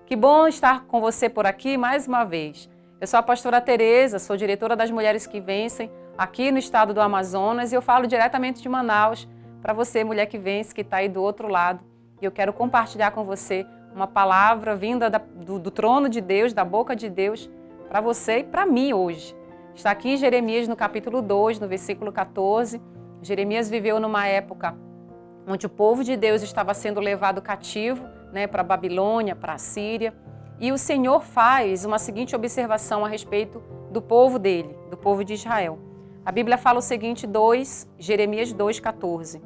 Que bom estar com você por aqui mais uma vez. Eu sou a pastora Tereza, sou diretora das Mulheres que Vencem, aqui no estado do Amazonas, e eu falo diretamente de Manaus, para você, mulher que vence, que está aí do outro lado. E eu quero compartilhar com você uma palavra vinda do trono de Deus, da boca de Deus, para você e para mim hoje. Está aqui em Jeremias, no capítulo 2, no versículo 14. Jeremias viveu numa época onde o povo de Deus estava sendo levado cativo, para a Babilônia, para a Síria. E o Senhor faz uma seguinte observação a respeito do povo dele, do povo de Israel. A Bíblia fala o seguinte, Jeremias 2,14.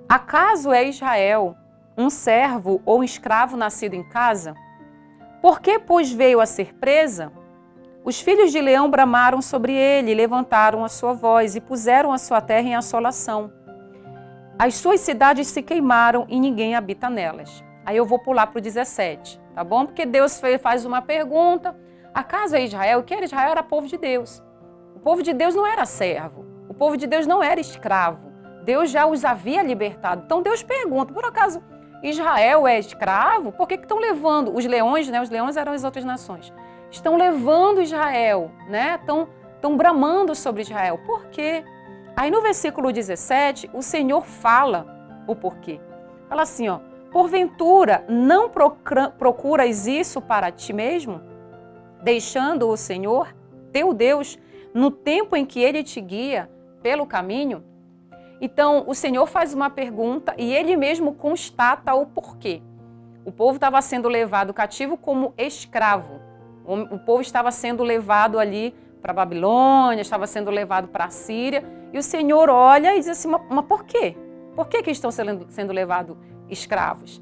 Acaso é Israel um servo ou um escravo nascido em casa? Por que, pois, veio a ser presa? Os filhos de leão bramaram sobre ele, levantaram a sua voz e puseram a sua terra em assolação. As suas cidades se queimaram e ninguém habita nelas. Aí eu vou pular para o 17, tá bom? Porque Deus faz uma pergunta. Acaso é Israel? O que era Israel era povo de Deus. O povo de Deus não era servo. O povo de Deus não era escravo. Deus já os havia libertado. Então Deus pergunta, por acaso Israel é escravo? Por que estão levando os leões, Os leões eram as outras nações. Estão levando Israel, Estão bramando sobre Israel. Por quê? Aí no versículo 17, o Senhor fala o porquê. Fala assim, porventura não procuras isso para ti mesmo, deixando o Senhor, teu Deus, no tempo em que Ele te guia pelo caminho? Então, o Senhor faz uma pergunta e Ele mesmo constata o porquê. O povo estava sendo levado cativo como escravo. O povo estava sendo levado ali para a Babilônia, estava sendo levado para a Síria. E o Senhor olha e diz assim, mas por quê? Por que estão sendo levados escravos?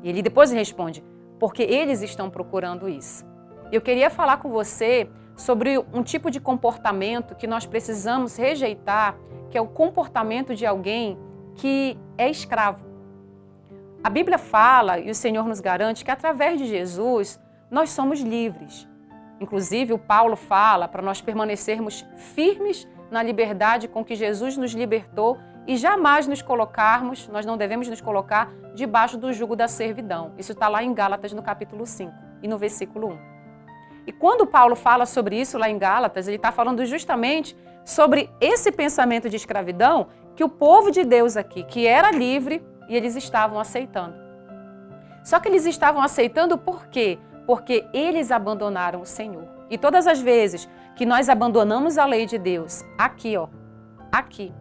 E Ele depois responde, porque eles estão procurando isso. Eu queria falar com você sobre um tipo de comportamento que nós precisamos rejeitar, que é o comportamento de alguém que é escravo. A Bíblia fala, e o Senhor nos garante, que através de Jesus nós somos livres. Inclusive, o Paulo fala para nós permanecermos firmes na liberdade com que Jesus nos libertou e jamais nós não devemos nos colocar debaixo do jugo da servidão. Isso está lá em Gálatas, no capítulo 5 e no versículo 1. E quando Paulo fala sobre isso lá em Gálatas, ele está falando justamente sobre esse pensamento de escravidão que o povo de Deus aqui, que era livre, e eles estavam aceitando. Só que eles estavam aceitando por quê? Porque eles abandonaram o Senhor. E todas as vezes que nós abandonamos a lei de Deus, aqui,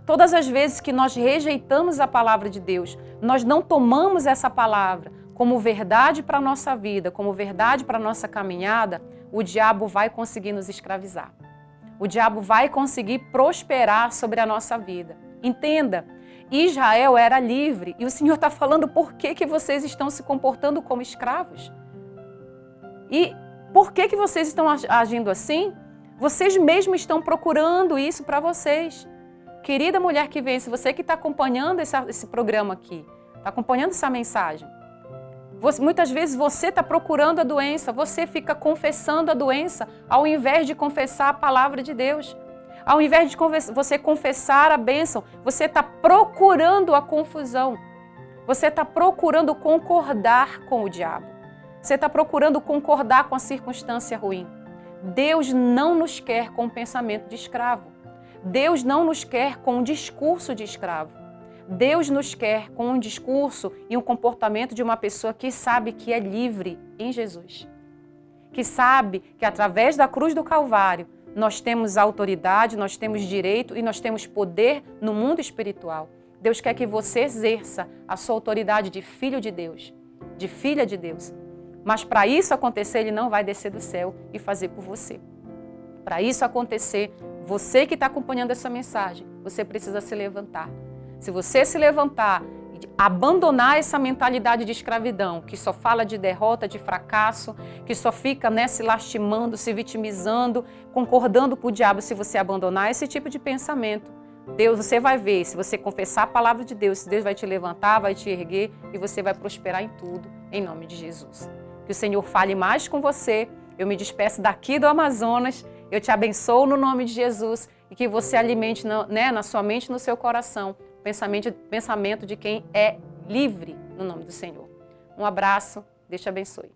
todas as vezes que nós rejeitamos a palavra de Deus, nós não tomamos essa palavra como verdade para a nossa vida, como verdade para a nossa caminhada, o diabo vai conseguir nos escravizar. O diabo vai conseguir prosperar sobre a nossa vida. Entenda, Israel era livre e o Senhor está falando por que vocês estão se comportando como escravos. E por que vocês estão agindo assim? Vocês mesmos estão procurando isso para vocês. Querida mulher que vence, você que está acompanhando esse programa aqui, está acompanhando essa mensagem, muitas vezes você está procurando a doença, você fica confessando a doença ao invés de confessar a palavra de Deus. Ao invés de você confessar a bênção, você está procurando a confusão. Você está procurando concordar com o diabo. Você está procurando concordar com a circunstância ruim. Deus não nos quer com um pensamento de escravo. Deus não nos quer com um discurso de escravo. Deus nos quer com um discurso e um comportamento de uma pessoa que sabe que é livre em Jesus. Que sabe que através da cruz do Calvário nós temos autoridade, nós temos direito e nós temos poder no mundo espiritual. Deus quer que você exerça a sua autoridade de filho de Deus, de filha de Deus. Mas para isso acontecer, Ele não vai descer do céu e fazer por você. Para isso acontecer, você que está acompanhando essa mensagem, você precisa se levantar. Se você se levantar e abandonar essa mentalidade de escravidão, que só fala de derrota, de fracasso, que só fica se lastimando, se vitimizando, concordando com o diabo, se você abandonar esse tipo de pensamento, você vai ver, se você confessar a palavra de Deus, Deus vai te levantar, vai te erguer e você vai prosperar em tudo, em nome de Jesus. Que o Senhor fale mais com você. Eu me despeço daqui do Amazonas, eu te abençoo no nome de Jesus e que você alimente na sua mente e no seu coração pensamento de quem é livre no nome do Senhor. Um abraço, Deus te abençoe.